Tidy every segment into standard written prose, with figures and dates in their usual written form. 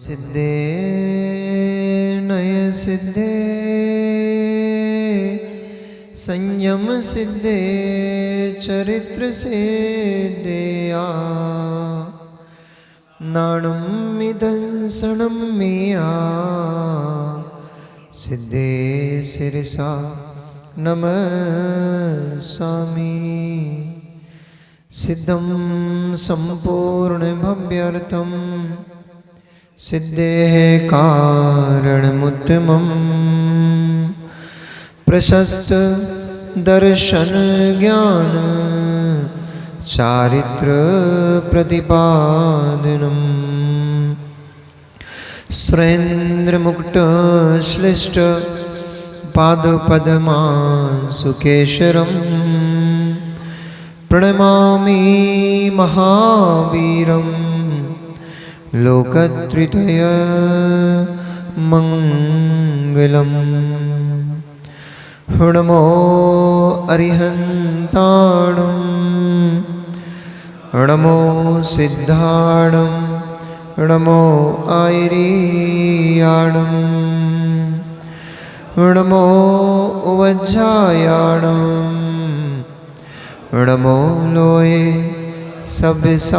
सिद्धे नय सिद्धे संयम सिद्धे चरित्र सिद्धेया नाणं मिदंसनं मेया सिद्धे सिरसा नमस्सामि। सिद्धं संपूर्णभव्यर्थं सिद्धेः कारणमुत्तमम् प्रशस्त दर्शन ज्ञान चारित्र प्रतिपादनम् सुरेन्द्र मुक्त श्लिष्ट पादपद्मा सुकेशरम् प्रणमामि महावीरं लोकत्रय मंगलम्। नमो अरिहन्ताणं नमो सिद्धाणं नमो आयरीयाणं नमो उवज्जायाणं नमो लोये सब्साहूणम्।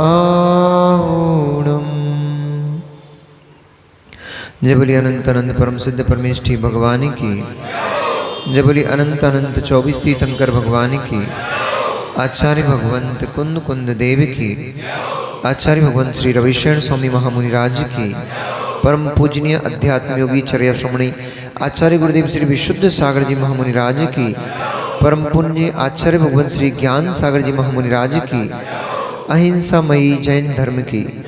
जय बोली अनंत अनंत परम सिद्ध परमेष्ठी भगवान की। जय बोली अनंत अनंत 24 तीर्थंकर भगवान की। आचार्य भगवंत कुंद कुंद देव की। आचार्य भगवंत श्री रविशरण स्वामी महामुनि राज की। परम पूजनीय अध्यात्म योगी चर्या श्रमणी आचार्य गुरुदेव श्री विशुद्ध सागर जी महामुनि राज की। परम पुण्य आचार्य भगवंत श्री ज्ञान सागर जी महामुनि राज की। अहिंसा मयी जैन धर्म की।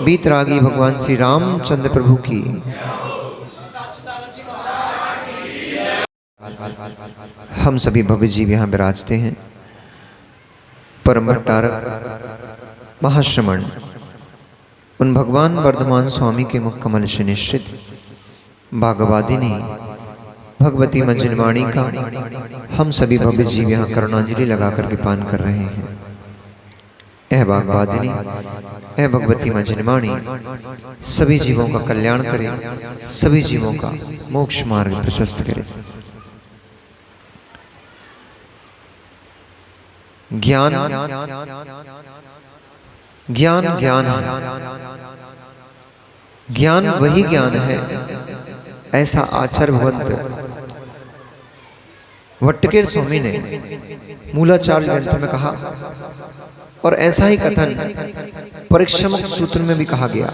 बीतरागी भगवान श्री रामचंद्र प्रभु की। हम सभी भव्य जीव यहाँ विराजते हैं। परम भट्टारक महाश्रमण उन भगवान वर्धमान स्वामी के मुख कमल से निश्चित भागवादिनी भगवती मंजनवाणी का हम सभी भव्य जीव यहाँ करुणांजलि लगा करके पान कर रहे हैं। यह भागवादिनी यह भगवती मंजनवाणी सभी जीवों का कल्याण करे, सभी जीवों का मोक्ष मार्ग प्रशस्त करे। ज्ञान ज्ञान ज्ञान ज्ञान वही ज्ञान है, ऐसा आचार्य भगवंत वट्टकेर स्वामी ने मूलाचार्य ग्रंथ में कहा और ऐसा ही कथन परिक्षमक सूत्र में भी कहा गया।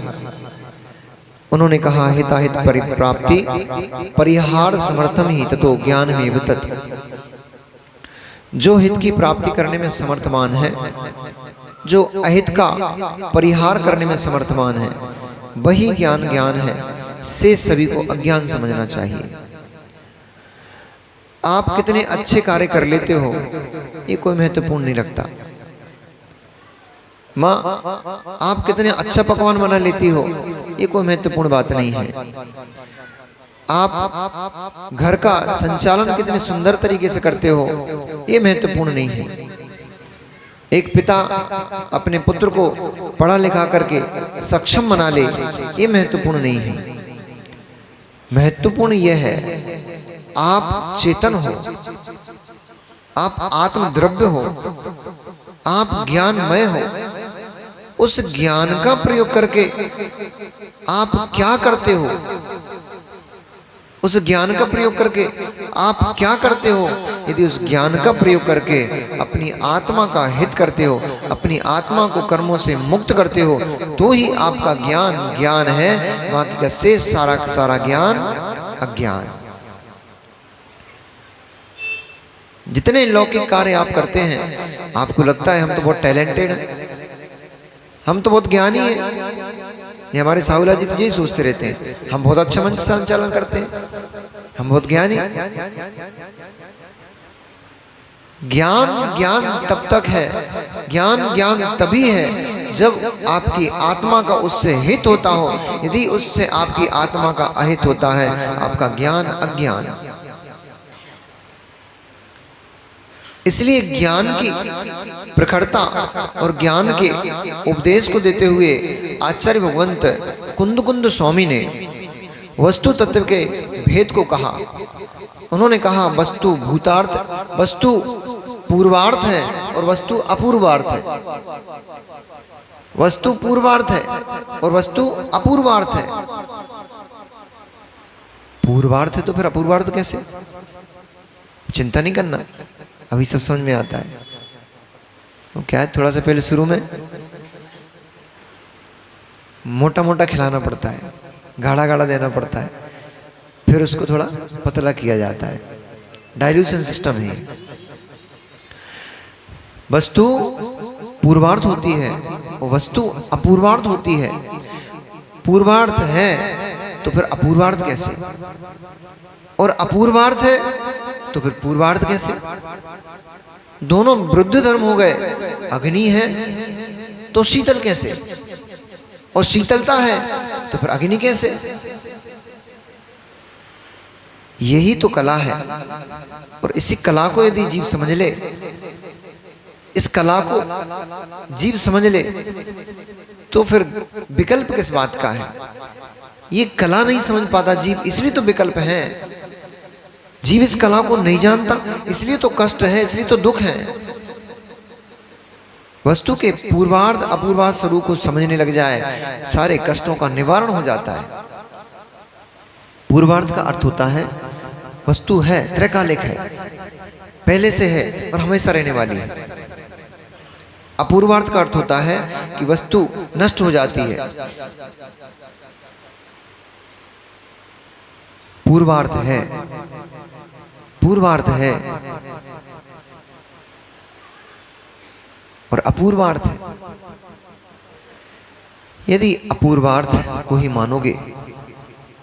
उन्होंने कहा हिताहित परिप्राप्ति परिहार समर्थम ही ततो ज्ञान में तत्। जो हित की प्राप्ति करने में समर्थमान है, जो अहित का परिहार करने में समर्थमान है, वही ज्ञान ज्ञान है। से सभी को अज्ञान समझना चाहिए। आप कितने अच्छे कार्य कर लेते हो ये कोई महत्वपूर्ण नहीं रखता। माँ आप कितने अच्छा पकवान बना लेती हो ये कोई महत्वपूर्ण बात नहीं है। आप घर का संचालन कितने सुंदर तरीके से करते हो ये महत्वपूर्ण नहीं है। एक पिता अपने पुत्र को पढ़ा लिखा करके सक्षम बना ले ये महत्वपूर्ण नहीं है। महत्वपूर्ण यह है आप चेतन हो, आप आत्मद्रव्य हो, आप ज्ञानमय हो। उस ज्ञान का प्रयोग करके आप क्या करते हो, उस ज्ञान का प्रयोग करके आप क्या करते हो। यदि उस ज्ञान का प्रयोग करके अपनी आत्मा का हित करते हो, अपनी आत्मा को कर्मों से मुक्त करते हो, तो ही आपका ज्ञान ज्ञान है। बाकी का शेष सारा का सारा ज्ञान अज्ञान। जितने लौकिक कार्य आप करते हैं आपको लगता है हम तो बहुत टैलेंटेड हैं, हम तो बहुत ज्ञानी हैं। ये हमारे साहुला जी तो यही सोचते रहते हैं, हम बहुत अच्छा मंच संचालन करते हैं, हम बहुत ज्ञानी। ज्ञान ज्ञान तब तक है, ज्ञान ज्ञान तभी है जब आपकी आत्मा का उससे हित होता हो। यदि उससे आपकी आत्मा का अहित होता है आपका ज्ञान अज्ञान। इसलिए ज्ञान की प्रखरता और ज्ञान के उपदेश को देते हुए आचार्य भगवंत कुंद स्वामी ने वस्तु तत्व के भेद को कहा। उन्होंने कहा वस्तु भूतार्थ, वस्तु पूर्वार्थ है और वस्तु अपूर्वार्थ है। वस्तु पूर्वार्थ है और वस्तु अपूर्वार्थ है। पूर्वार्थ है तो फिर अपूर्वार्थ कैसे? चिंता नहीं करना, अभी सब समझ में आता है। तो क्या है, थोड़ा सा पहले शुरू में मोटा मोटा खिलाना पड़ता है, गाढ़ा गाढ़ा देना पड़ता है, फिर उसको थोड़ा पतला किया जाता है। डाइल्यूशन सिस्टम है। वस्तु पूर्वार्थ होती है और वस्तु अपूर्वार्थ होती है। पूर्वार्थ है तो फिर अपूर्वार्थ कैसे? और अपूर्वार्थ है तो फिर पूर्वार्थ कैसे? दोनों विरुद्ध धर्म हो गए। अग्नि है तो शीतल कैसे? और शीतलता है तो फिर अग्नि कैसे? यही तो कला है। और इसी कला को यदि जीव समझ ले, इस कला को जीव समझ ले, तो फिर विकल्प किस बात का है? ये कला नहीं समझ पाता जीव, इसलिए तो विकल्प है। जीव इस कला को नहीं जानता, इसलिए तो कष्ट है, इसलिए तो दुख है। वस्तु के पूर्वार्ध अपूर्वार्ध स्वरूप को समझने लग जाए, सारे कष्टों का निवारण हो जाता है। पूर्वार्ध का अर्थ होता है वस्तु है, त्रैकालिक है, पहले से है और हमेशा रहने वाली है। अपूर्वार्ध का अर्थ होता है कि वस्तु नष्ट हो जाती है। पूर्वार्ध है, पूर्वार्ध है और अपूर्वार्थ है। यदि अपूर्वार्थ को ही मानोगे,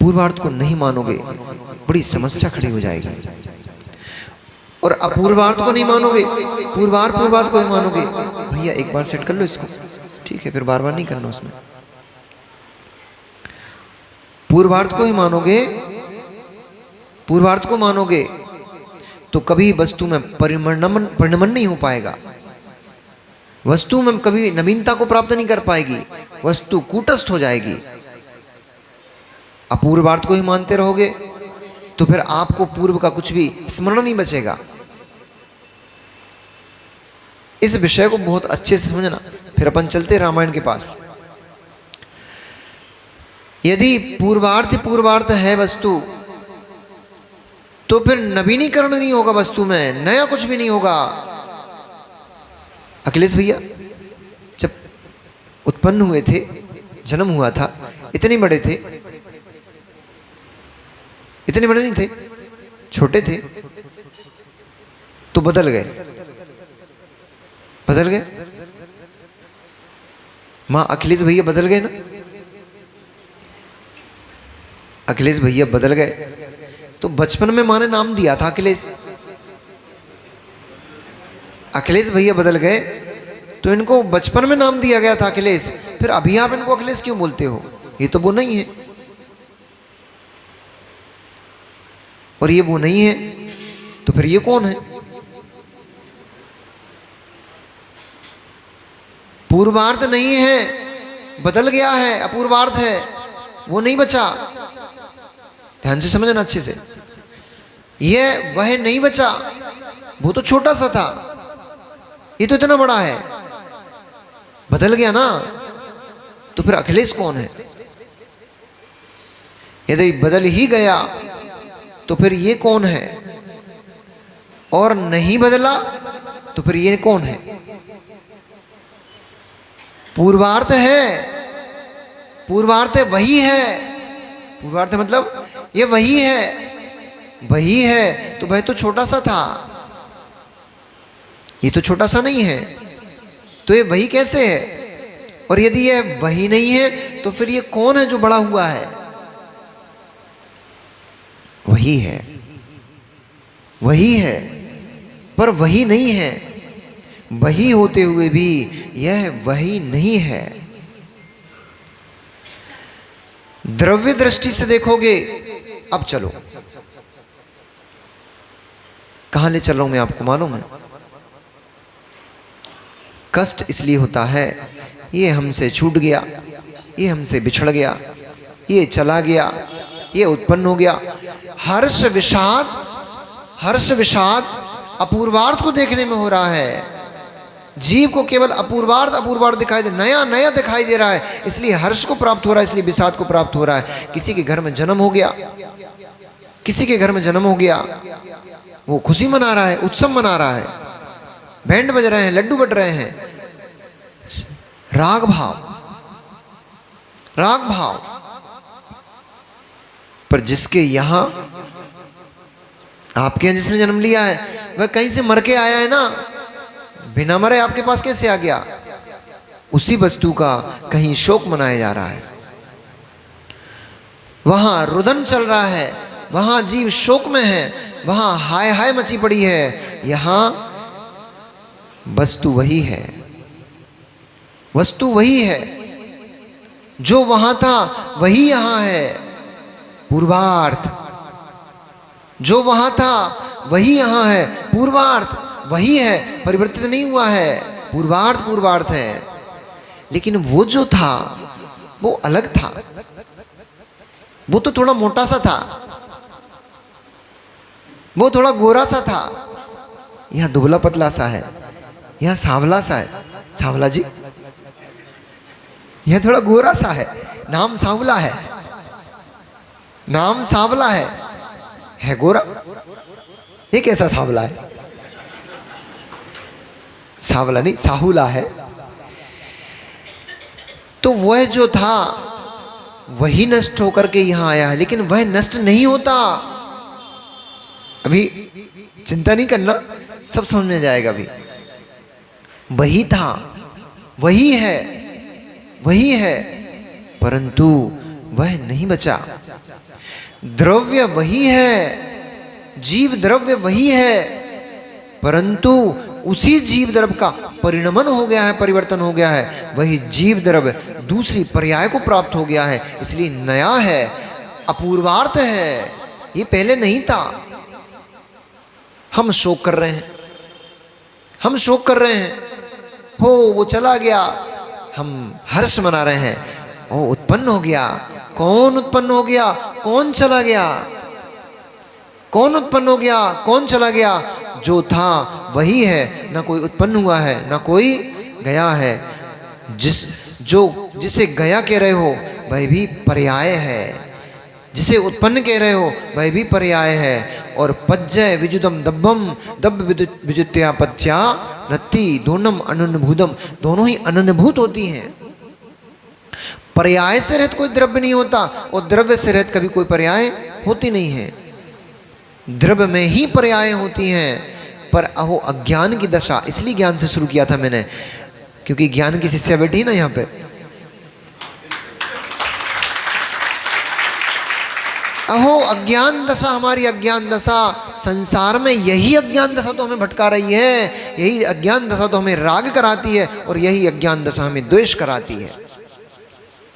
पूर्वार्थ को नहीं मानोगे, बड़ी समस्या खड़ी हो जाएगी। और अपूर्वार्थ को नहीं मानोगे, पूर्वार्थ को ही मानोगे। भैया एक बार सेट कर लो इसको, ठीक है, फिर बार बार नहीं करना उसमें। पूर्वार्थ को ही मानोगे, पूर्वार्थ को मानोगे तो कभी वस्तु में परिणमन नहीं हो पाएगा। वस्तु में कभी नवीनता को प्राप्त नहीं कर पाएगी, वस्तु कूटस्थ हो जाएगी। अपूर्वार्थ को ही मानते रहोगे तो फिर आपको पूर्व का कुछ भी स्मरण नहीं बचेगा। इस विषय को बहुत अच्छे से समझना। फिर अपन चलते रामायण के पास। यदि पूर्वार्थ है वस्तु, तो फिर नवीनीकरण नहीं होगा वस्तु में, नया कुछ भी नहीं होगा। अखिलेश भैया जब उत्पन्न हुए थे, जन्म हुआ था, इतने बड़े थे, इतने बड़े नहीं थे, छोटे थे, तो बदल गए, बदल गए। मां अखिलेश भैया बदल गए ना, अखिलेश भैया बदल गए। तो बचपन में मां ने नाम दिया था अखिलेश, अखिलेश भैया बदल गए तो इनको बचपन में नाम दिया गया था अखिलेश। फिर अभी आप इनको अखिलेश क्यों बोलते हो? ये तो वो नहीं है, और ये वो नहीं है, तो फिर ये कौन है? पूर्वार्ध नहीं है, बदल गया है, अपूर्वार्ध है, वो नहीं बचा। ध्यान से समझना अच्छे से। ये वह नहीं बचा, वो तो छोटा सा था, ये तो इतना बड़ा है, बदल गया ना। तो फिर अखिलेश कौन है? यदि बदल ही गया तो फिर ये कौन है? और नहीं बदला तो फिर ये कौन है? पूर्वार्थ है, पूर्वार्थ वही है। पूर्वार्थ मतलब ये वही है, वही है, तो वह तो छोटा सा था, ये तो छोटा सा नहीं है, तो ये वही कैसे है? और यदि ये वही नहीं है तो फिर ये कौन है जो बड़ा हुआ है? वही है, वही है, पर वही नहीं है। वही होते हुए भी यह वही नहीं है। द्रव्य दृष्टि से देखोगे। अब चलो, कहां ले चल रहा हूं मैं आपको मालूम है? कष्ट इसलिए होता है, ये हमसे छूट गया, ये हमसे बिछड़ गया, ये चला गया, ये उत्पन्न हो गया। हर्ष विषाद अपूर्वार्थ को देखने में हो रहा है। जीव को केवल अपूर्वार्थ दिखाई दे, नया नया दिखाई दे रहा है, इसलिए हर्ष को प्राप्त हो रहा है, इसलिए विषाद को प्राप्त हो रहा है। किसी के घर में जन्म हो गया, किसी के घर में जन्म हो गया, वो खुशी मना रहा है, उत्सव मना रहा है, बैंड बज रहे हैं, लड्डू बट रहे हैं, राग भाव। पर जिसके यहां, आपके यहां जिसने जन्म लिया है, वह कहीं से मर के आया है ना, बिना मरे आपके पास कैसे आ गया? उसी वस्तु का कहीं शोक मनाया जा रहा है, वहां रुदन चल रहा है, वहां जीव शोक में है, वहां हाय हाय मची पड़ी है। यहां वस्तु वही है, वस्तु वही है, जो वहां था वही यहां है। पूर्वार्थ, जो वहां था वही यहां है, पूर्वार्थ वही है, परिवर्तित नहीं हुआ है। पूर्वार्थ है, लेकिन वो जो था वो अलग था, वो तो थोड़ा मोटा सा था, वो थोड़ा गोरा सा था, यहां दुबला पतला सा है, यहां सांवला सा है। सांवला जी, यह थोड़ा गोरा सा है, नाम सांवला है, नाम सांवला है गोरा। ये कैसा सांवला है? सांवला नहीं, साहुला है। तो वह जो था वही नष्ट होकर के यहां आया है, लेकिन वह नष्ट नहीं होता। अभी चिंता नहीं करना, सब समझ में जाएगा। अभी वही था, वही है, परंतु वह नहीं बचा। द्रव्य वही है, जीव द्रव्य वही है, परंतु उसी जीव द्रव्य का परिणमन हो गया है, परिवर्तन हो गया है। वही जीव द्रव्य दूसरी पर्याय को प्राप्त हो गया है, इसलिए नया है, अपूर्वार्थ है, ये पहले नहीं था। हम शोक कर रहे हैं, हो वो चला गया, हम हर्ष मना रहे हैं, वो उत्पन्न हो गया। कौन उत्पन्न हो गया, कौन चला गया? कौन उत्पन्न हो गया, कौन चला गया? जो था वही है, ना कोई उत्पन्न हुआ है, ना कोई गया है। जिसे गया कह रहे हो वह भी पर्याय है, जिसे उत्पन्न कह रहे हो वह भी पर्याय है। और पज्जय विजुदम दब्बम, दब्ब विजुत्या पत्या नत्ति, दोनम अनन्यभूतम, दोनों ही अनन्यभूत होती हैं। पर्याय से रहित कोई द्रव्य नहीं होता, और द्रव्य से रहित कभी कोई पर्याय होती नहीं है। द्रव्य में ही पर्याय होती हैं। पर अहो अज्ञान की दशा, इसलिए ज्ञान से शुरू किया था मैंने, क्योंकि ज्ञान की शिष्या बैठी ना यहाँ पे। अहो अज्ञान दशा, हमारी अज्ञान दशा, संसार में यही अज्ञान दशा तो हमें भटका रही है, यही अज्ञान दशा तो हमें राग कराती है, और यही अज्ञान दशा हमें द्वेष कराती है।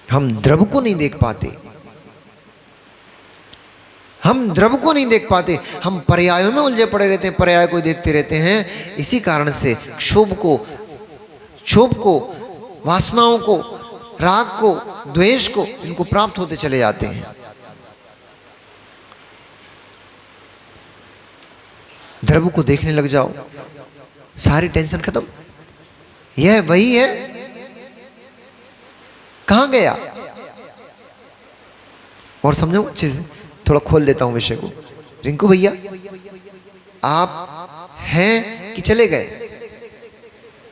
हम द्रव्य को नहीं देख पाते, हम पर्यायों में उलझे पड़े रहते हैं, पर्याय को देखते रहते हैं। इसी कारण से क्षोभ को, वासनाओं को, राग को, द्वेष को, इनको प्राप्त होते चले जाते हैं। द्रव्य को देखने लग जाओ, सारी टेंशन खत्म। यह वही है, कहां गया? और समझो अच्छे से, थोड़ा खोल देता हूं विषय को। रिंकू भैया, आप हैं कि चले गए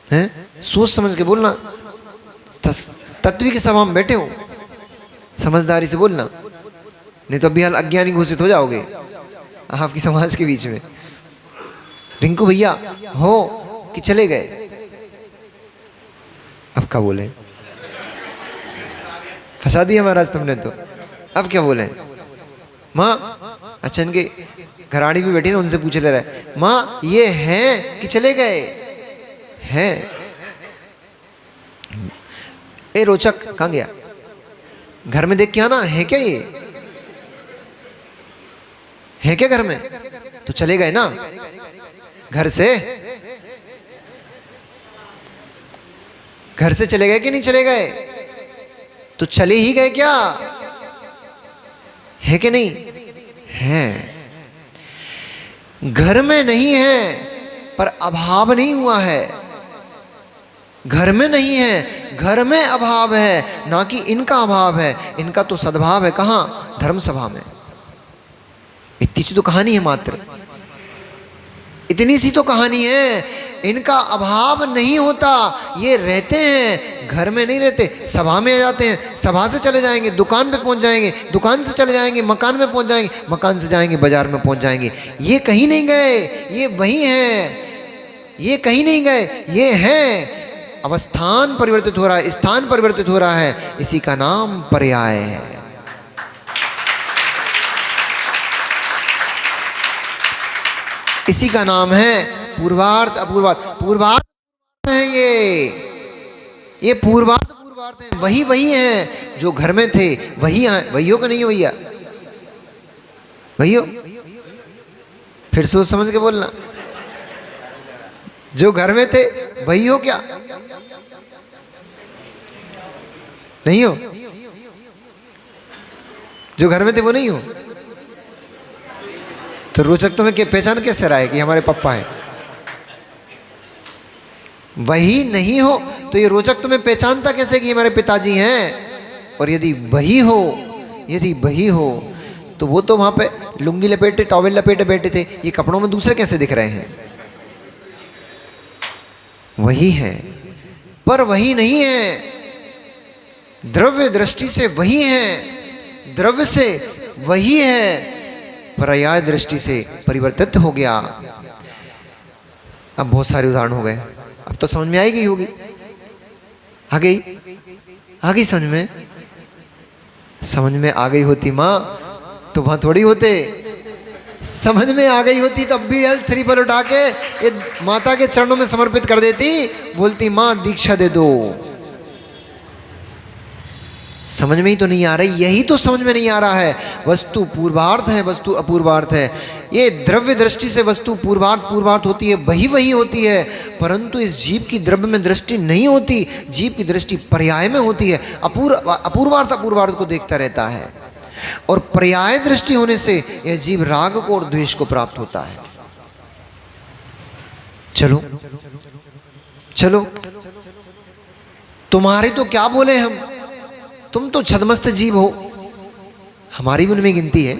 हैं? सोच समझ के बोलना, तत्वी की सभा में बैठे हो, समझदारी से बोलना, नहीं तो अभी हाल अज्ञानी घोषित हो जाओगे आपकी समाज के बीच में। रिंकू भैया हो कि चले गए? अब क्या बोले? फंसा दिया महाराज तुमने तो। अब क्या बोले? माँ, अच्छा इनके घराड़ी भी बैठी ना, उनसे पूछ ले रहा है, माँ ये हैं कि चले गए? हैं। ए रोचक, कहाँ गया? घर में देख के आना, है क्या ये? है क्या घर में? तो चले गए ना घर से? घर से चले गए कि नहीं चले गए? तो चले ही गए क्या? है कि नहीं? है। घर में नहीं है पर अभाव नहीं हुआ है। घर में नहीं है, घर में अभाव है, ना कि इनका अभाव है। इनका तो सद्भाव है। कहां? धर्म सभा में। इतनी सी तो कहानी है मात्र, इतनी सी तो कहानी है। इनका अभाव नहीं होता, ये रहते हैं, घर में नहीं रहते। सभा में आ जाते हैं, सभा से चले जाएंगे दुकान पे पहुंच जाएंगे, दुकान से चले जाएंगे मकान में पहुंच जाएंगे, मकान से जाएंगे बाजार में पहुंच जाएंगे। ये कहीं नहीं गए, ये वही हैं। ये कहीं नहीं गए, ये हैं। अवस्थान परिवर्तित हो रहा है, स्थान परिवर्तित हो रहा है, इसी का नाम पर्याय है। इसी का नाम है पूर्वार्ध अपूर्वार्ध। पूर्वार्ध है ये पूर्वार्ध पूर्वार्ध है। वही वही है जो घर में थे, वही हैं। वही हो कि नहीं हो भैया? वही हो? फिर सोच समझ के बोलना। जो घर में थे वही हो क्या? नहीं हो? जो घर में थे वो नहीं हो? तो रोचक तुम्हें के पहचान कैसे रहा है कि हमारे पापा हैं? वही नहीं हो तो ये रोचक तुम्हें पहचानता कैसे कि हमारे पिताजी हैं? और यदि वही हो तो वो तो वहां पे लुंगी लपेटे टॉवेल लपेटे बैठे थे, ये कपड़ों में दूसरे कैसे दिख रहे हैं? वही है पर वही नहीं है। द्रव्य दृष्टि से वही है, द्रव्य से वही है, पर्याय दृष्टि से परिवर्तित हो गया। अब बहुत सारे उदाहरण हो गए, अब तो समझ में आएगी होगी। आ गई समझ में आ गई होती माँ तो वहां थोड़ी होते। समझ में आ गई होती तो अब भी श्रीफल उठा के ये माता के चरणों में समर्पित कर देती, बोलती माँ दीक्षा दे दो। समझ में ही तो नहीं आ रही, यही तो समझ में नहीं आ रहा है। वस्तु पूर्वार्ध है, वस्तु अपूर्वार्ध है। ये द्रव्य दृष्टि से वस्तु पूर्वार्ध होती है, वही होती है, परंतु इस जीव की द्रव्य में दृष्टि नहीं होती। जीव की दृष्टि पर्याय में होती है। अपूर्वार्ध को देखता रहता है, और पर्याय दृष्टि होने से यह जीव राग को और द्वेष को प्राप्त होता है। चलो तुम्हारी तो क्या बोले हम, तुम तो छदमस्त जीव हो, हमारी भी उनमें गिनती है।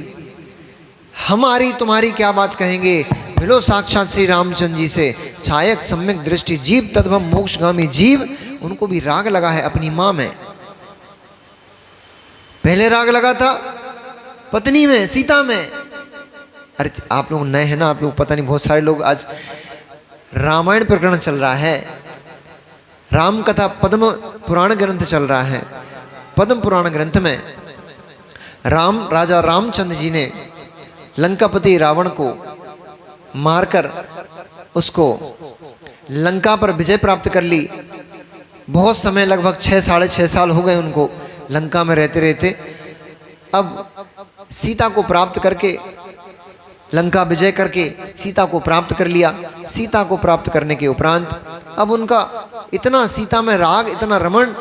हमारी तुम्हारी क्या बात कहेंगे? मिलो साक्षात श्री रामचंद्र जी से, छायक सम्यक दृष्टि जीव तद्भव मोक्षगामी जीव। उनको भी राग लगा है अपनी मां में। पहले राग लगा था पत्नी में, सीता में। अरे आप लोग नए हैं ना, आप लोग पता नहीं, बहुत सारे लोग आज रामायण प्रकरण चल रहा है, राम कथा पद्म पुराण ग्रंथ चल रहा है। पद्म पुराण ग्रंथ में राजा रामचंद्र जी ने लंकापति रावण को मारकर उसको लंका पर विजय प्राप्त कर ली। बहुत समय, लगभग 6 साल हो गए उनको लंका में रहते रहते। अब सीता को प्राप्त करके, लंका विजय करके सीता को प्राप्त कर लिया। सीता को प्राप्त करने के उपरांत अब उनका इतना सीता में राग, इतना रमण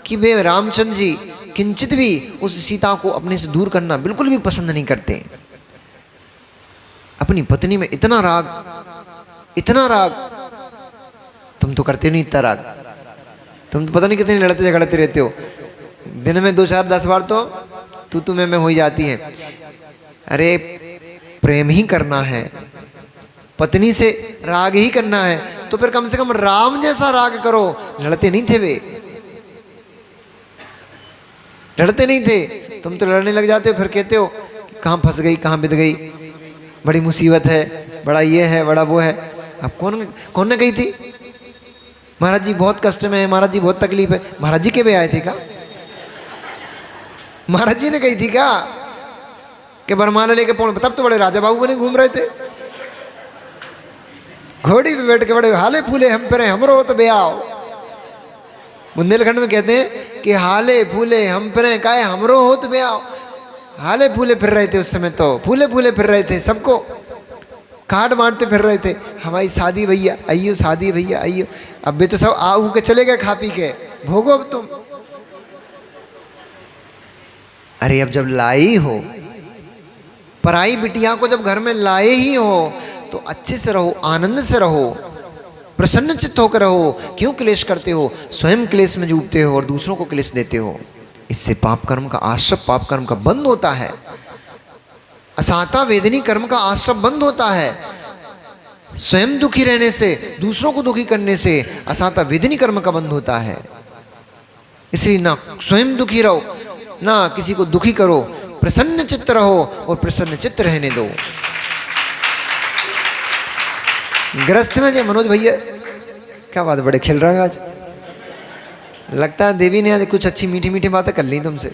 कि वे रामचंद्र जी किंचित भी उस सीता को अपने से दूर करना बिल्कुल भी पसंद नहीं करते। अपनी पत्नी में इतना राग, तुम तो करते नहीं इतना राग। तुम तो पता नहीं कितने लड़ते झगड़ते रहते हो, दिन में 2 4 10 बार तो तू में हो ही जाती है। अरे प्रेम ही करना है, पत्नी से राग ही करना है, तो फिर कम से कम राम जैसा राग करो। लड़ते नहीं थे वे, लड़ते नहीं थे। तुम तो लड़ने लग जाते हो, फिर कहते हो कहाँ फंस गई, कहाँ बिद गई, बड़ी मुसीबत है, बड़ा ये है, बड़ा वो है। अब कौन ने कही थी महाराज जी बहुत कष्ट में है, महाराज जी बहुत तकलीफ है? महाराज जी के भी आए थे क्या? महाराज जी ने कही थी क्या कि बरमाला लेके पौड़? तब तो बड़े राजा बाबू बने घूम रहे थे, घोड़ी पे बैठ के बड़े हाले फूले हम पे हमरो तो बे आओ। बुंदेलखंड में कहते हैं कि हाले फूले हम पे काहे हमरो हो तो बे आओ। हाले फूले फिर रहे थे उस समय, तो फूले फूले फिर रहे थे, सबको काट बांटते फिर रहे थे। हमारी शादी भैया आइयो, शादी भैया आइयो। अब भी तो सब आऊ के चले गए खा पी के, भोगो अब तुम। अरे अब जब लाई हो, पराई बिटिया को जब घर में लाए ही हो, तो अच्छे से रहो, आनंद से रहो, प्रसन्न चित्त होकर रहो। क्यों क्लेश करते हो? स्वयं क्लेश में डूबते हो और दूसरों को क्लेश देते हो। इससे पाप कर्म का आश्रय, पाप कर्म का बंद होता है। असाता वेदनी कर्म का आश्रय बंद होता है। स्वयं दुखी रहने से, दूसरों को दुखी करने से असाता वेदनी कर्म का बंद होता है। इसलिए ना स्वयं दुखी रहो, ना किसी को दुखी करो, प्रसन्न चित्त रहो और प्रसन्न चित्त रहने दो। गृहस्थ में जो मनोज भैया, क्या बात, बड़े खेल रहे हो आज। लगता है देवी ने आज कुछ अच्छी मीठी मीठी बातें कर ली तुमसे,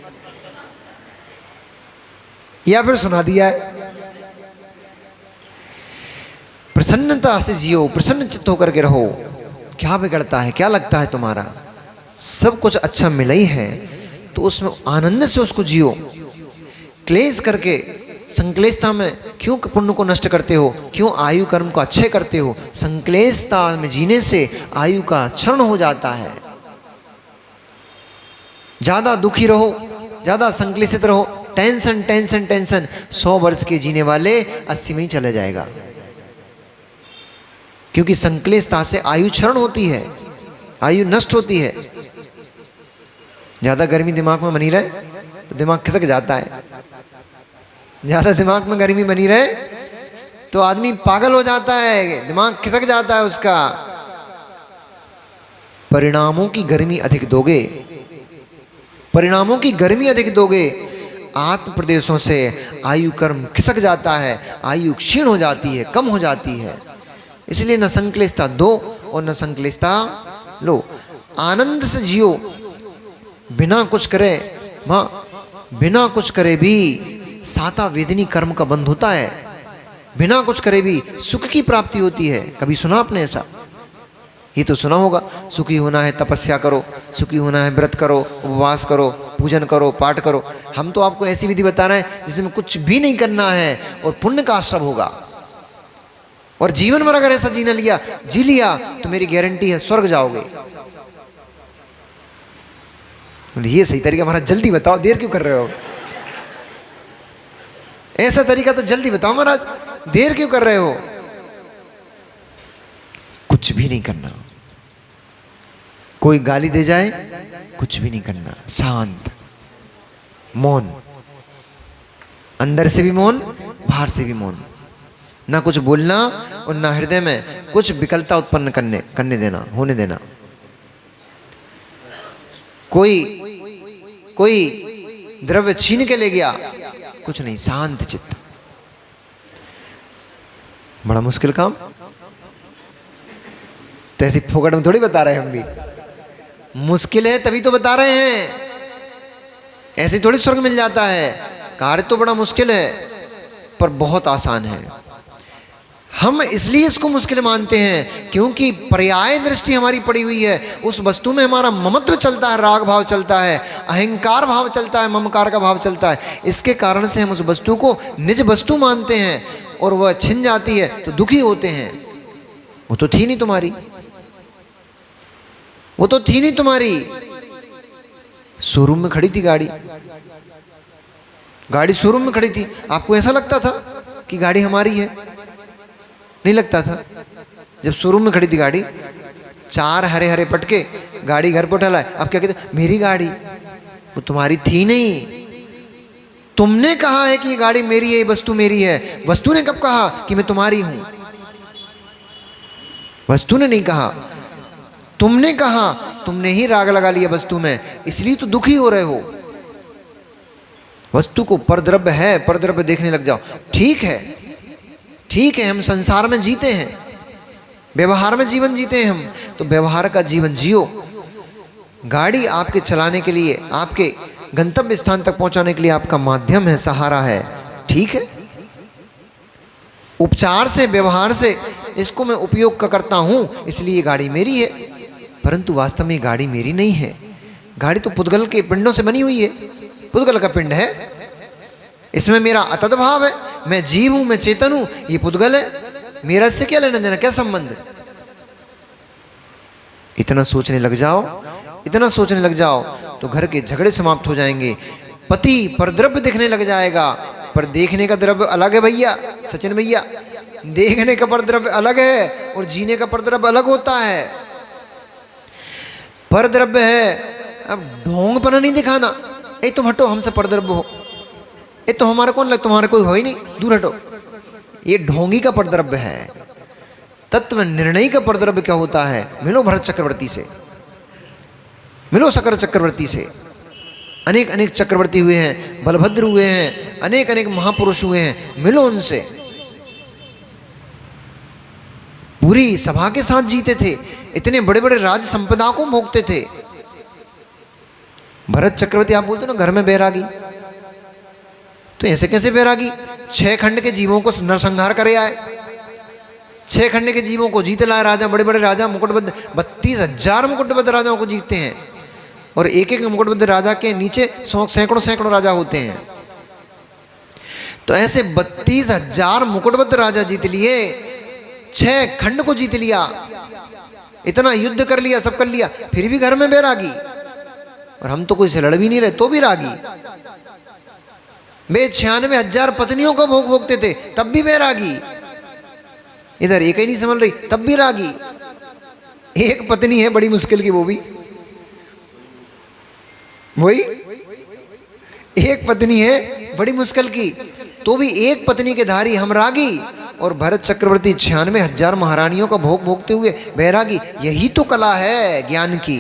या फिर सुना दिया है। प्रसन्नता से जियो, प्रसन्न चित्त होकर के रहो। क्या बिगड़ता है, क्या लगता है तुम्हारा? सब कुछ अच्छा मिला ही है, तो उसमें आनंद से उसको जियो। क्लेश करके, संक्लेशता में क्यों पुण्य को नष्ट करते हो? क्यों आयु कर्म को अच्छे करते हो? संक्लेशता में जीने से आयु का क्षरण हो जाता है। ज्यादा दुखी रहो, ज्यादा संक्लेशित रहो, टेंशन टेंशन टेंशन, 100 वर्ष के जीने वाले 80 में ही चले जाएगा। क्योंकि संक्लेशता से आयु क्षरण होती है, आयु नष्ट होती है। ज्यादा गर्मी दिमाग में बनी रहे तो दिमाग खिसक जाता है। ज्यादा दिमाग में गर्मी बनी रहे तो आदमी पागल हो जाता है, दिमाग खिसक जाता है उसका। परिणामों की गर्मी अधिक दोगे, परिणामों की गर्मी अधिक दोगे, आत्म प्रदेशों से आयु कर्म खिसक जाता है, आयु क्षीण हो जाती है, कम हो जाती है। इसलिए न संक्लेशता दो और न संक्लेशता लो। आनंद से जियो, बिना कुछ करे, बिना कुछ करे भी साता वेदनी कर्म का बंध होता है। बिना कुछ करे भी सुख की प्राप्ति होती है। कभी सुना आपने ऐसा? ये तो सुना होगा, सुखी होना है तपस्या करो, सुखी होना है व्रत करो, उपवास करो, पूजन करो, पाठ करो। हम तो आपको ऐसी विधि बता रहे हैं जिसमें कुछ भी नहीं करना है और पुण्य का आश्रय होगा। और जीवन भर अगर ऐसा जीना लिया, जी लिया, तो मेरी गारंटी है स्वर्ग जाओगे। ये सही तरीका महाराज, जल्दी बताओ, देर क्यों कर रहे हो? ऐसा तरीका तो जल्दी बताओ महाराज, देर क्यों कर रहे हो? कुछ भी नहीं करना, कोई गाली दे जाए कुछ भी नहीं करना, शांत, मौन, अंदर से भी मौन, बाहर से भी मौन, ना कुछ बोलना और ना हृदय में कुछ विकलता उत्पन्न करने देना, होने देना। कोई द्रव्य छीन के ले गया, कुछ नहीं, शांत चित्त। बड़ा मुश्किल काम, तो ऐसे फोकट में थोड़ी बता रहे हैं हम भी। मुश्किल है तभी तो बता रहे हैं, ऐसे थोड़ी स्वर्ग मिल जाता है। कार्य तो बड़ा मुश्किल है पर बहुत आसान है। हम इसलिए इसको मुश्किल मानते हैं क्योंकि पर्याय दृष्टि हमारी पड़ी हुई है। उस वस्तु में हमारा ममत्व चलता है, राग भाव चलता है, अहंकार भाव चलता है, ममकार का भाव चलता है। इसके कारण से हम उस वस्तु को निज वस्तु मानते हैं और वह छिन जाती है तो दुखी होते हैं। वो तो थी नहीं तुम्हारी, वो तो थी नहीं तुम्हारी। शोरूम में खड़ी थी गाड़ी, गाड़ी शोरूम में खड़ी थी, आपको ऐसा लगता था कि गाड़ी हमारी है? नहीं लगता था। जब शोरूम में खड़ी थी गाड़ी, 4 हरे हरे पटके, गाड़ी घर पर उठा लाए, अब क्या कहते? मेरी गाड़ी। वो तुम्हारी थी नहीं। तुमने कहा है कि ये गाड़ी मेरी है, ये वस्तु मेरी है। वस्तु ने कब कहा कि मैं तुम्हारी हूं? वस्तु ने नहीं कहा, तुमने कहा। तुमने ही राग लगा लिया वस्तु में, इसलिए तो दुखी हो रहे हो। वस्तु को परद्रव्य है, परद्रव्य देखने लग जाओ। ठीक है, ठीक है, हम संसार में जीते हैं, व्यवहार में जीवन जीते हैं हम, तो व्यवहार का जीवन जियो। गाड़ी आपके चलाने के लिए, आपके गंतव्य स्थान तक पहुंचाने के लिए आपका माध्यम है, सहारा है, ठीक है। उपचार से, व्यवहार से इसको मैं उपयोग का करता हूं, इसलिए ये गाड़ी मेरी है, परंतु वास्तव में ये गाड़ी मेरी नहीं है। गाड़ी तो पुद्गल के पिंडों से बनी हुई है, पुद्गल का पिंड है, इसमें मेरा अतद भाव है। मैं जीव हूं, मैं चेतन हूं, ये पुद्गल है, मेरा इससे क्या लेना देना, क्या संबंध? इतना सोचने लग जाओ, इतना सोचने लग जाओ तो घर के झगड़े समाप्त हो जाएंगे, पति परद्रव्य दिखने लग जाएगा, पर देखने का द्रव्य अलग है भैया, सचिन भैया, देखने का परद्रव्य अलग है और जीने का परद्रव्य अलग होता है। परद्रव्य है अब ढोंगपना नहीं दिखाना, ए तुम हटो हमसे परद्रव्य हो, ए तो हमारा कौन लग, तुम्हारा कोई हो ही नहीं, दूर हटो, ये ढोंगी का परद्रव्य है। तत्व निर्णय का परद्रव्य क्या होता है? मिलो भरत चक्रवर्ती से, मिलो शकर चक्रवर्ती से। अनेक अनेक चक्रवर्ती हुए हैं, बलभद्र हुए हैं, अनेक अनेक महापुरुष हुए हैं, मिलो उनसे। पूरी सभा के साथ जीते थे, इतने बड़े बड़े राज संपदा को भोगते थे। भरत चक्रवर्ती आप बोलते हो ना घर में बैरागी, तो ऐसे कैसे बैरागी? 6 खंड के जीवों को नरसंहार करे आए, 6 खंड के जीवों को जीत लाए राजा, बड़े बड़े राजा मुकुटबद्ध, 32,000 मुकुटबद्ध राजाओं को जीतते हैं, और एक एक मुकुटबद्ध राजा के नीचे सैकड़ों सैकड़ों राजा होते हैं। तो ऐसे 32,000 मुकुटबद्ध राजा जीत लिए, 6 खंड को जीत लिया, इतना युद्ध कर लिया, सब कर लिया, फिर भी घर में बैरागी। और हम तो कोई से लड़ भी नहीं रहे तो भी रागी। वे 96,000 पत्नियों को भोग भोगते थे तब भी बैरागी, इधर एक ही नहीं संभल रही तब भी रागी। एक पत्नी है बड़ी मुश्किल की, वो भी वही एक पत्नी है बड़ी मुश्किल की, तो भी एक पत्नी के धारी हम रागी। और भरत चक्रवर्ती 96,000 महारानियों का भोग भोगते हुए बैरागी। यही तो कला है ज्ञान की।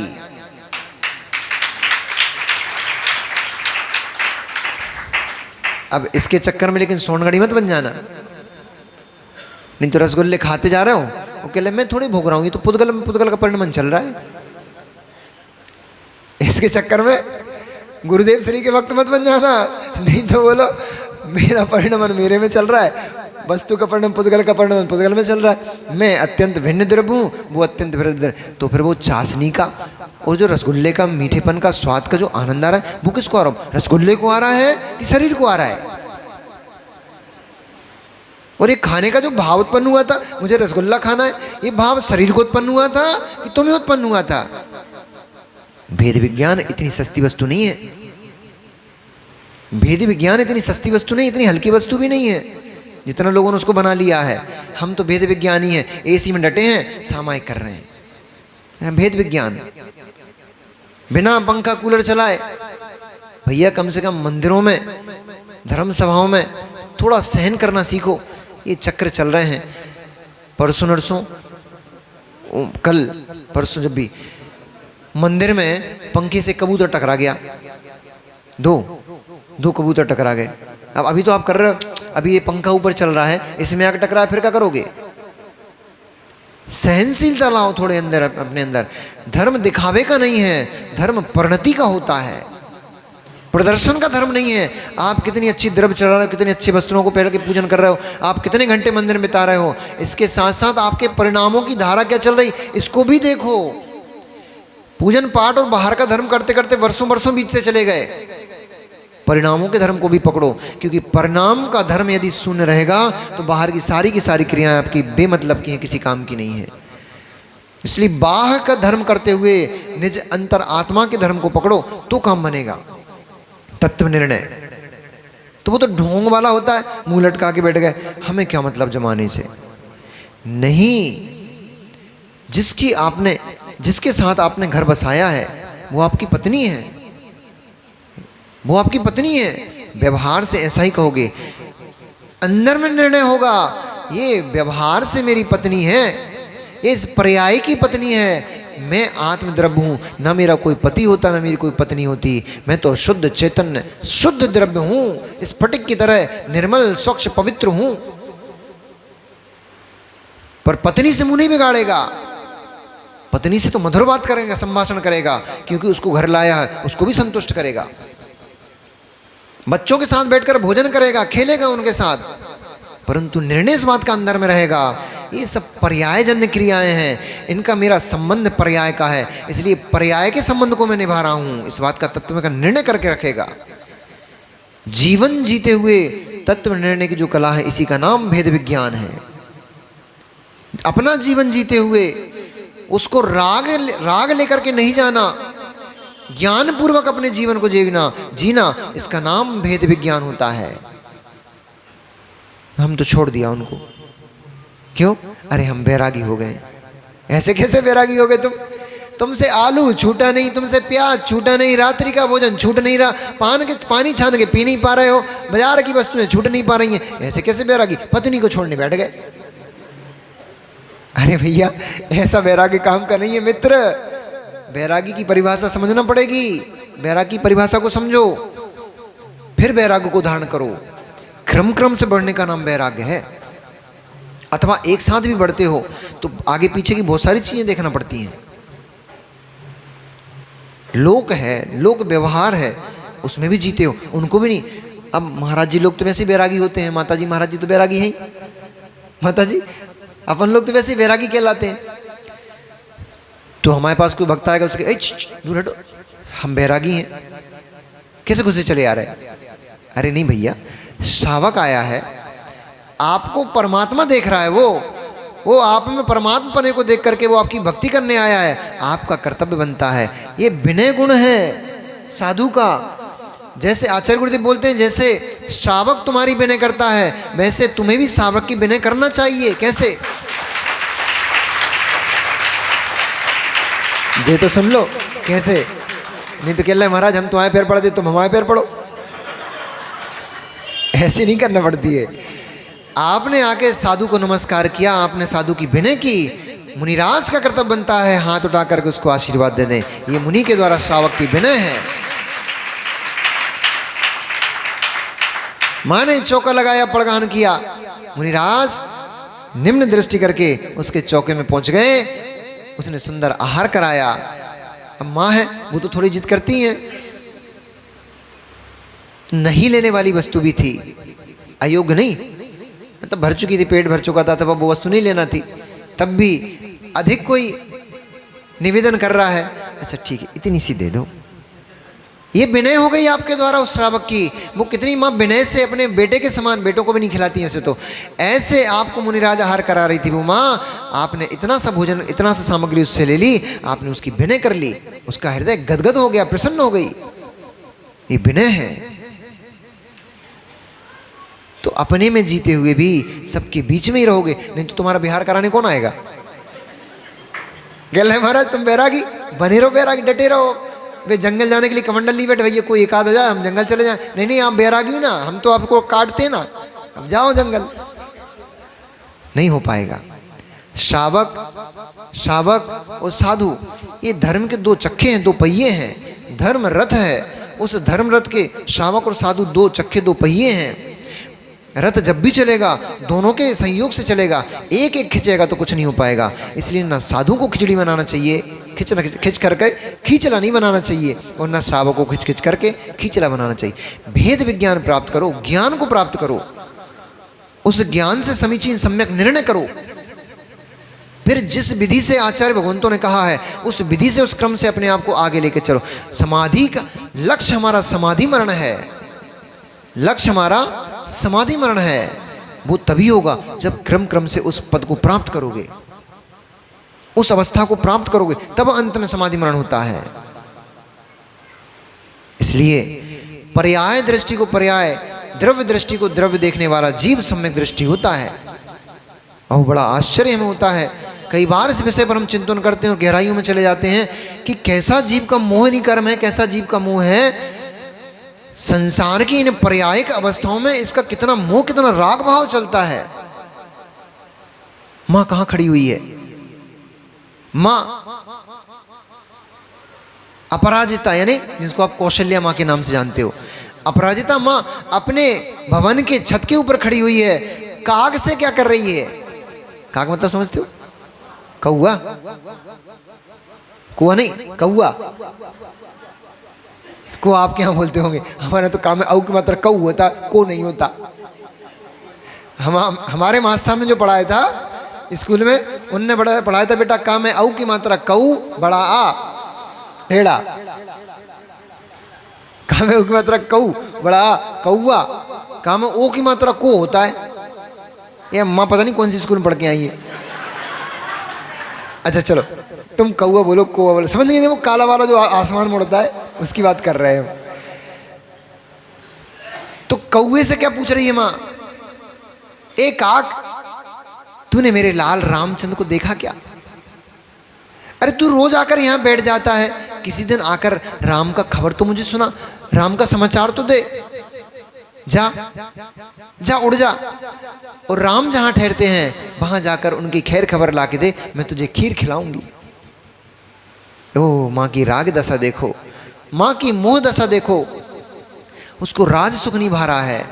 अब इसके चक्कर में लेकिन सोनगढ़ी मत बन जाना, नहीं तो रसगुल्ले खाते जा रहे हो, वो कह ले मैं थोड़ी भोग रहा हूं, ये तो पुद्गल का परिणमन चल रहा है। इसके चक्कर में गुरुदेव श्री के वक्त मत बन जाना, नहीं तो बोलो मेरा परिणमन मेरे में चल रहा है, वस्तु का परिणाम पुद्गल का परिणाम पुद्गल में चल रहा है, मैं अत्यंत भिन्न द्रव्य हूं, वो अत्यंत भिन्न द्रव्य। तो फिर वो चाशनी का और जो रसगुल्ले का मीठेपन का स्वाद का जो आनंद आ रहा है, वो किसको आ रहा है? रसगुल्ले को आ रहा है कि शरीर को आ रहा है? और ये खाने का जो भाव उत्पन्न हुआ था, मुझे रसगुल्ला खाना है, ये भाव शरीर को उत्पन्न हुआ था कि तुम्हें उत्पन्न हुआ था? भेद विज्ञान इतनी सस्ती वस्तु नहीं है, भेद विज्ञान इतनी सस्ती वस्तु नहीं, इतनी हल्की वस्तु भी नहीं है जितना लोगों ने उसको बना लिया है। हम तो भेद विज्ञानी हैं, एसी में डटे हैं, सामायिक कर रहे हैं। भेद विज्ञान बिना पंखा कूलर चलाए, भैया कम से कम मंदिरों में धर्म सभाओं में थोड़ा सहन करना सीखो। ये चक्र चल रहे हैं, परसों नरसों कल परसों जब भी मंदिर में पंखे से कबूतर टकरा गया, दो कबूतर टकरा गए। अब अभी तो आप कर रहे हो, अभी ये पंखा ऊपर चल रहा है, इसमें आकर टकरा फिर क्या करोगे? सहनशीलता लाओ थोड़े अंदर, अपने अंदर। धर्म दिखावे का नहीं है, धर्म परिणति का होता है, प्रदर्शन का धर्म नहीं है। आप कितनी अच्छी द्रव्य चढ़ा रहे हो, कितनी अच्छी वस्त्रों को पहन के पूजन कर रहे हो, आप कितने घंटे मंदिर में बिता रहे हो, इसके साथ साथ आपके परिणामों की धारा क्या चल रही, इसको भी देखो। पूजन पाठ और बाहर का धर्म करते करते वर्षों वर्षों बीतते चले गए, परिणामों के धर्म को भी पकड़ो, क्योंकि परिणाम का धर्म यदि शून्य रहेगा तो बाहर की सारी क्रियाएं आपकी बेमतलब की हैं, किसी काम की नहीं है। इसलिए बाह्य का धर्म करते हुए निज अंतर आत्मा के धर्म को पकड़ो तो काम बनेगा। तत्व निर्णय तो वो तो ढोंग वाला होता है, मुंह लटका के बैठ गए, हमें क्या मतलब जमाने से। नहीं, जिसके साथ आपने घर बसाया है वो आपकी पत्नी है, वो आपकी पत्नी है। व्यवहार से ऐसा ही कहोगे, अंदर में निर्णय होगा ये व्यवहार से मेरी पत्नी है, ये इस पर्याय की पत्नी है। मैं आत्मद्रव्य हूं, ना मेरा कोई पति होता ना मेरी कोई पत्नी होती, मैं तो शुद्ध चैतन्य शुद्ध द्रव्य हूं, स्फटिक की तरह निर्मल स्वच्छ पवित्र हूं। पर पत्नी से मुंह नहीं बिगाड़ेगा, पत्नी से तो मधुर बात करेगा, संभाषण करेगा, क्योंकि उसको घर लाया है, उसको भी संतुष्ट करेगा। बच्चों के साथ बैठकर भोजन करेगा, खेलेगा उनके साथ, परंतु निर्णय इस बात का अंदर में रहेगा ये सब पर्यायजन्य क्रियाएं हैं, इनका मेरा संबंध पर्याय का है, इसलिए पर्याय के संबंध को मैं निभा रहा हूं। इस बात का तत्व का निर्णय करके रखेगा। जीवन जीते हुए तत्व निर्णय की जो कला है, इसी का नाम भेद विज्ञान है। अपना जीवन जीते हुए उसको राग लेकर के नहीं जाना, ज्ञान पूर्वक अपने जीवन को जीना, इसका नाम भेद विज्ञान होता है। हम तो छोड़ दिया उनको। क्यों? अरे हम बैरागी हो गए। ऐसे कैसे बैरागी हो गए तुम? तुमसे आलू छूटा नहीं, तुमसे प्याज छूटा नहीं, रात्रि का भोजन छूट नहीं रहा, पानी छान के पी नहीं पा रहे हो, बाजार की वस्तुएं छूट नहीं पा रही हैं, ऐसे कैसे बैरागी? पत्नी को छोड़ने बैठ गए। अरे भैया, ऐसा बैरागी काम का नहीं है मित्र। बैरागी की परिभाषा समझना पड़ेगी। बैरागी की परिभाषा को समझो, फिर बैराग को धारण करो। क्रम क्रम से बढ़ने का नाम वैराग्य है। अथवा एक साथ भी बढ़ते हो तो आगे पीछे की बहुत सारी चीजें देखना पड़ती हैं। लोक है, लोक व्यवहार है, उसमें भी जीते हो, उनको भी नहीं। अब महाराज जी लोग तो वैसे ही बैरागी होते हैं, माता जी महाराज जी तो बैरागी हैं ही। माता जी अपन लोग तो वैसे ही बैरागी कहलाते हैं। तो हमारे पास कोई भक्त आएगा, उसके दूर हटो, हम बैरागी हैं, कैसे घुसे चले आ रहे? अरे नहीं भैया, श्रावक आया है, आपको परमात्मा देख रहा है, वो आप में परमात्मा पने को देख करके वो आपकी भक्ति करने आया है। आपका कर्तव्य बनता है, ये विनय गुण है साधु का। जैसे आचार्य गुरुदेव बोलते हैं, जैसे श्रावक तुम्हारी विनय करता है, वैसे तुम्हें भी श्रावक की विनय करना चाहिए। कैसे? जे तो सुन लो कैसे, नहीं तो कह रहे महाराज हम तुम्हारे पैर पड़ते, तुम हमारे पैर पड़ो। ऐसे नहीं करना पड़ती है। आपने आके साधु को नमस्कार किया, आपने साधु की विनय की, मुनिराज का कर्तव्य बनता है हाथ उठा करके उसको आशीर्वाद दे दें। ये मुनि के द्वारा श्रावक की विनय है। माँ ने चौका लगाया, पड़गान किया, मुनिराज निम्न दृष्टि करके उसके चौके में पहुंच गए, उसने सुंदर आहार कराया। अब माँ है, वो तो थोड़ी जिद करती हैं। नहीं लेने वाली वस्तु भी थी, अयोग्य नहीं, मतलब भर चुकी थी, पेट भर चुका था, तब वो वस्तु नहीं लेना थी, तब भी अधिक कोई निवेदन कर रहा है, अच्छा ठीक है इतनी सी दे दो। ये विनय हो गई आपके द्वारा उस श्रावक की। वो कितनी माँ विनय से अपने बेटे के समान, बेटों को भी नहीं खिलाती ऐसे, तो ऐसे आपको मुनिराज आहार करा रही थी वो माँ, आपने इतना सा भोजन, इतना सा सामग्री उससे ले ली, आपने उसकी विनय कर ली, उसका हृदय गदगद हो गया, प्रसन्न हो गई। ये विनय है। तो अपने में जीते हुए भी सबके बीच में ही रहोगे, नहीं तो तुम्हारा बिहार कराने कौन आएगा? कह रहे महाराज तुम बैरागी बने रहो, बैरागी डटे रहो। वे जंगल जाने के लिए कमंडल नहीं बैठे, भैया कोई एक आध जाए हम जंगल चले जाए। नहीं नहीं आप बैरागी ना, हम तो आपको काटते ना, अब जाओ जंगल। नहीं हो पाएगा। श्रावक और साधु ये धर्म के दो चक्के हैं, दो पहिए हैं। धर्म रथ है, उस धर्म रथ के श्रावक और साधु दो चक्के, दो पहिए हैं। रथ जब भी चलेगा दोनों के सहयोग से चलेगा, एक एक खिंचेगा तो कुछ नहीं हो पाएगा। इसलिए ना साधु को खिचड़ी बनाना चाहिए, खिंच करके खींचला नहीं बनाना चाहिए, और ना श्रावक को खिंच करके खींचला बनाना चाहिए। भेद विज्ञान प्राप्त करो, ज्ञान को प्राप्त करो, उस ज्ञान से समीचीन सम्यक निर्णय करो। फिर जिस विधि से आचार्य भगवंतों ने कहा है उस विधि से, उस क्रम से अपने आप को आगे लेकर चलो। समाधि का लक्ष्य हमारा समाधि मरण है, लक्ष्य हमारा समाधि मरण है। वो तभी होगा जब क्रम क्रम से उस पद को प्राप्त करोगे, उस अवस्था को प्राप्त करोगे, तब अंत में समाधि मरण होता है। इसलिए पर्याय दृष्टि को पर्याय, द्रव्य दृष्टि को द्रव्य देखने वाला जीव सम्यक दृष्टि होता है। और बड़ा आश्चर्य हमें होता है, कई बार इस विषय पर हम चिंतन करते हैं और गहराइयों में चले जाते हैं कि कैसा जीव का मोह नहीं कर्म है, कैसा जीव का मोह है। संसार की इन पर्यायिक अवस्थाओं में इसका कितना मोह, कितना राग भाव चलता है। मां कहां खड़ी हुई है? मां अपराजिता, यानी जिसको आप कौशल्या मां के नाम से जानते हो, अपराजिता मां अपने भवन के छत के ऊपर खड़ी हुई है। काग से क्या कर रही है? काग मतलब समझते हो? कौआ, कुआ नहीं, कौआ को आप क्या बोलते होंगे? हमारे तो काम में औ की मात्रा कौ होता, को नहीं होता। हमारे मास्टर साहब ने जो पढ़ाया था स्कूल में, उनने पढ़ाया था बेटा काम में औ की मात्रा कौ, बड़ा आ टेढ़ा। काम में औ की मात्रा कौ, बड़ा आ कौआ। काम में ओ की मात्रा को होता है। ये अम्मा पता नहीं कौन सी स्कूल में पढ़ के आई है। अच्छा चलो, तुम कौआ बोलो, कौआ बोलो, समझ नहीं, वो काला वाला जो आसमान में उड़ता है उसकी बात कर रहे हो। तो कौए से क्या पूछ रही है माँ, ए काक, तूने मेरे लाल रामचंद्र को देखा क्या? अरे तू रोज आकर यहां बैठ जाता है, किसी दिन आकर राम का खबर तो मुझे सुना, राम का समाचार तो दे, जा जा उड़ जा, और राम जहां ठहरते हैं वहां जाकर उनकी खैर खबर ला के दे, मैं तुझे खीर खिलाऊंगी। ओ माँ की राग दशा देखो, माँ की मोह दशा देखो, उसको राज सुख नहीं भा रहा है।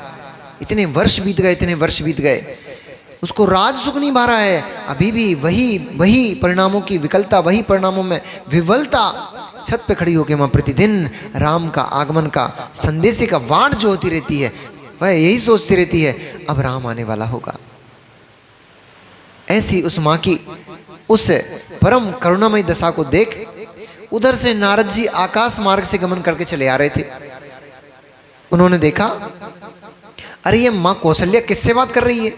इतने वर्ष बीत गए, इतने वर्ष बीत गए, उसको राज सुख नहीं भा रहा है, अभी भी वही परिणामों की विकलता, वही परिणामों में विवलता। छत पे खड़ी होकर मां प्रतिदिन राम का आगमन का संदेश का वाट जो होती रहती है, वह यही सोचती रहती है अब राम आने वाला होगा। ऐसी उस मां की उस परम करुणामयी दशा को देख उधर से नारद जी आकाश मार्ग से गमन करके चले आ रहे थे। उन्होंने देखा, अरे ये मां कौशल्या किससे बात कर रही है,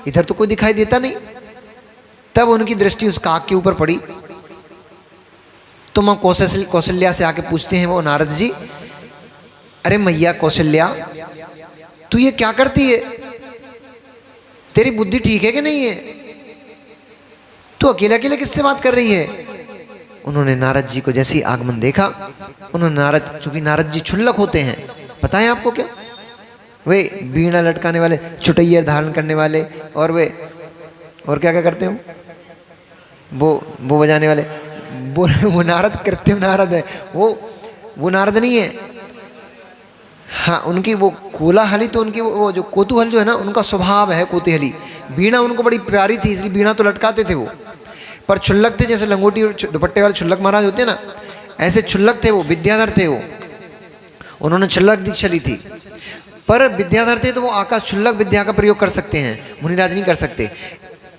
इधर तो कोई दिखाई देता नहीं। तब उनकी दृष्टि उस काक के ऊपर पड़ी, तो मां कौशल्या से आके पूछते हैं वो नारद जी, अरे मैया कौशल्या, तू ये क्या करती है, तेरी बुद्धि ठीक है कि नहीं है, तू अकेले अकेले किससे बात कर रही है? उन्होंने नारद जी को जैसे ही आगमन देखा, उन्होंने चूंकि नारद जी क्षुल्लक होते हैं, पता है आपको क्या, वे बीड़ा लटकाने वाले, चुटैया धारण करने वाले, और वे और क्या क्या करते हो, वो बजाने वाले, वो नारद, कृत्रिम नारद है वो नारद नहीं है। हाँ, उनकी वो कोलाहली, तो उनकी वो जो कौतूहल जो है ना, उनका स्वभाव है कौतूहली। बीड़ा उनको बड़ी प्यारी थी, इसलिए बीड़ा तो लटकाते थे वो, पर क्षुल्लक थे, जैसे लंगोटी और दुपट्टे वाले क्षुल्लक महाराज होते हैं ना, ऐसे क्षुल्लक थे वो, विद्याधर थे वो, उन्होंने क्षुल्लक दीक्षा ली थी। पर विद्याधर थे तो वो आकाश क्षुल्लक विद्या का प्रयोग कर सकते हैं, मुनिराज नहीं कर सकते,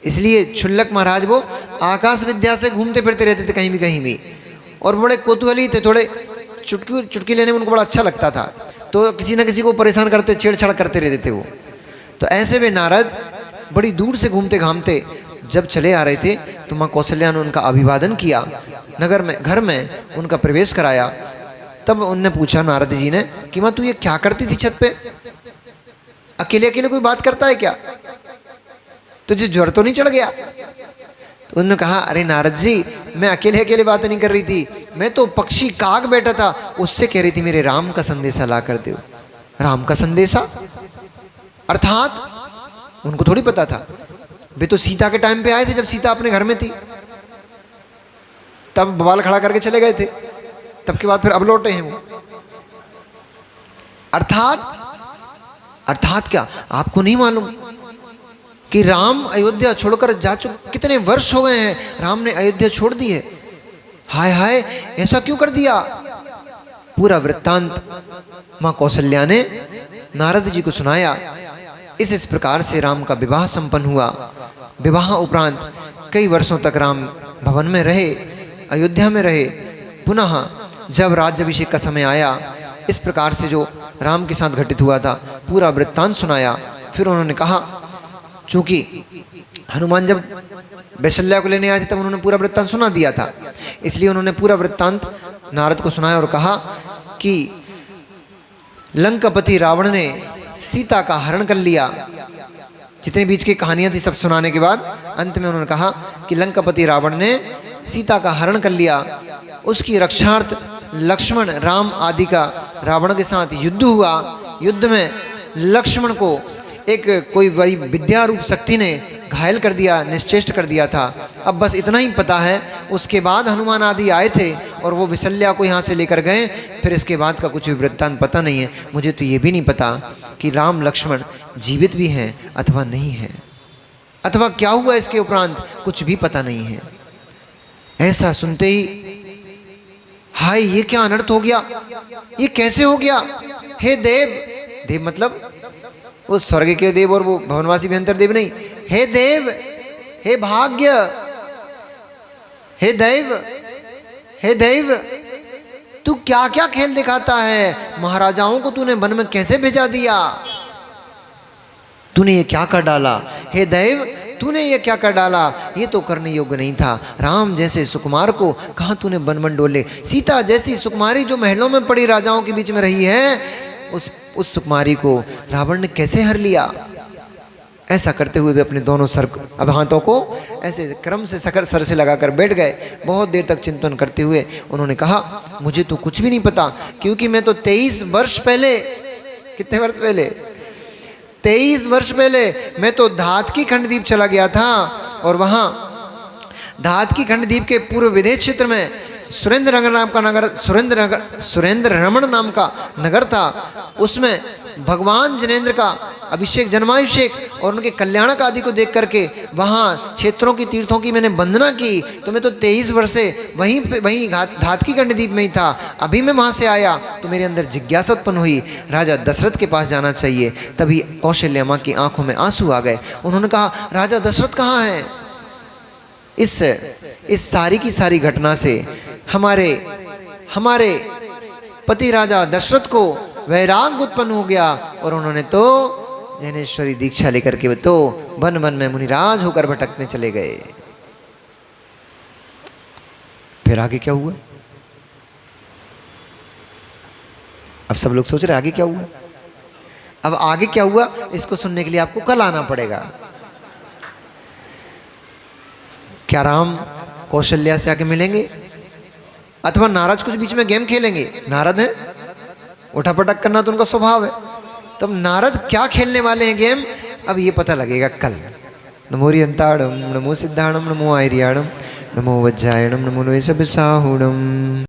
इसलिए क्षुल्लक महाराज वो आकाश विद्या से घूमते फिरते रहते थे कहीं भी, और बड़े कौतूहली थे, थोड़े चुटकी लेने में उनको बड़ा अच्छा लगता था, तो किसी न किसी को परेशान करते, छेड़छाड़ करते रहते थे वो। तो ऐसे वे नारद बड़ी दूर से घूमते घामते जब चले आ रहे थे, तो माँ कौशल्या ने उनका अभिवादन किया, नगर में, घर में उनका प्रवेश कराया। तब उनने पूछा नारद जी ने कि माँ तू ये क्या करती थी छत पे, अकेले अकेले कोई बात करता है क्या, तुझे ज्वर तो नहीं चढ़ गया? तो उन्होंने कहा, अरे नारद जी, मैं अकेले अकेले बात नहीं कर रही थी, मैं तो पक्षी काग बैठा था, उससे कह रही थी मेरे राम का संदेशा ला कर दो। राम का संदेशा अर्थात उनको थोड़ी पता था, वे तो सीता के टाइम पे आए थे, जब सीता अपने घर में थी, तब बवाल खड़ा करके चले गए थे, तब के बाद फिर अब लौटे हैं वो। अर्थात क्या आपको नहीं मालूम कि राम अयोध्या छोड़कर जा चुके, कितने वर्ष हो गए हैं राम ने अयोध्या छोड़ दी है, हाय हाय ऐसा क्यों कर दिया? पूरा वृत्तांत मां कौशल्या ने नारद जी को सुनाया। इस प्रकार से राम का विवाह संपन्न हुआ। विवाह उपरांत कई वर्षों तक राम भवन में रहे, अयोध्या में रहे। पुनः जब राज्याभिषेक का समय आया, इस प्रकार से जो राम के साथ घटित हुआ था पूरा वृत्तांत सुनाया। फिर उन्होंने कहा, चूंकि हनुमान जब वैशल्या को लेने आए थे तब उन्होंने पूरा वृत्तांत सुना दिया था, इसलिए उन्होंने पूरा वृत्तांत नारद को सुनाया और कहा कि लंकापति रावण ने सीता का हरण कर लिया। जितने बीच की कहानियां थी सब सुनाने के बाद अंत में उन्होंने कहा कि लंकापति रावण ने सीता का हरण कर लिया। उसकी रक्षार्थ लक्ष्मण राम आदि का रावण के साथ युद्ध हुआ। युद्ध में लक्ष्मण को एक कोई बड़ी विद्या रूप शक्ति ने घायल कर दिया, निश्चेष्ट कर दिया था। अब बस इतना ही पता है। उसके बाद हनुमान आदि आए थे और वो विशल्या को यहाँ से लेकर गए। फिर इसके बाद का कुछ भी वृत्तांत पता नहीं है। मुझे तो ये भी नहीं पता कि राम लक्ष्मण जीवित भी हैं अथवा नहीं हैं, अथवा क्या हुआ इसके उपरांत कुछ भी पता नहीं है। ऐसा सुनते ही हाय ये क्या अनर्थ हो गया, ये कैसे हो गया? हे देव, देव मतलब वो स्वर्ग के देव और वो भवनवासी भयंकर देव नहीं। हे देव, हे भाग्य, हे दैव, हे दैव, तू क्या क्या खेल दिखाता है? महाराजाओं को तूने वन में कैसे भेजा दिया? तूने ये क्या कर डाला? हे दैव, तूने ये क्या कर डाला, ये तो करने योग्य नहीं था। राम जैसे सुकुमार को कहाँ तूने बन बन डोले। सीता जैसी सुकुमारी जो महलों में पड़ी राजाओं के बीच में रही है, उस सुकुमारी को रावण ने कैसे हर लिया। ऐसा करते हुए भी अपने दोनों सर, अब हाथों को ऐसे क्रम से सर से लगाकर बैठ गए। बहुत देर तक चिंतन करते हुए उन्होंने कहा, मुझे तो कुछ भी नहीं पता, क्योंकि मैं तो 23 वर्ष पहले, कितने वर्ष पहले, 23 वर्ष पहले मैं तो धात की खंडदीप चला गया था, और वहां धात की खंडदीप के पूर्व विदेश क्षेत्र में सुरेंद्र नगर नाम का नगर, सुरेंद्र रमण नाम का नगर था। उसमें भगवान जिनेंद्र का अभिषेक, जन्माभिषेक और उनके कल्याण का आदि को देख करके वहाँ क्षेत्रों की, तीर्थों की मैंने वंदना की। तो मैं तो 23 वर्ष से वहीं धात की खंडदीप में ही था। अभी मैं वहाँ से आया तो मेरे अंदर जिज्ञासा उत्पन्न हुई, राजा दशरथ के पास जाना चाहिए। तभी कौशल्या माँ की आंखों में आंसू आ गए। उन्होंने कहा, राजा दशरथ कहाँ हैं। इस सारी की सारी घटना से हमारे पति राजा दशरथ को वैराग्य उत्पन्न हो गया, और उन्होंने तो ज्ञानेश्वरी दीक्षा लेकर के तो वन वन में मुनिराज होकर भटकने चले गए। फिर आगे क्या हुआ, अब सब लोग सोच रहे आगे क्या हुआ। अब आगे क्या हुआ इसको सुनने के लिए आपको कल आना पड़ेगा। क्या राम कौशल्या से आके मिलेंगे, अथवा नारद कुछ बीच में गेम खेलेंगे। नारद है, उठापटक करना तो उनका स्वभाव है। तब नारद क्या खेलने वाले हैं गेम, अब ये पता लगेगा कल। नमो रियंताड़म, नमो सिद्धाणम, नमो आयरियाणम, नमो वज्रायणम, नमो लोयसबिसाहुणम।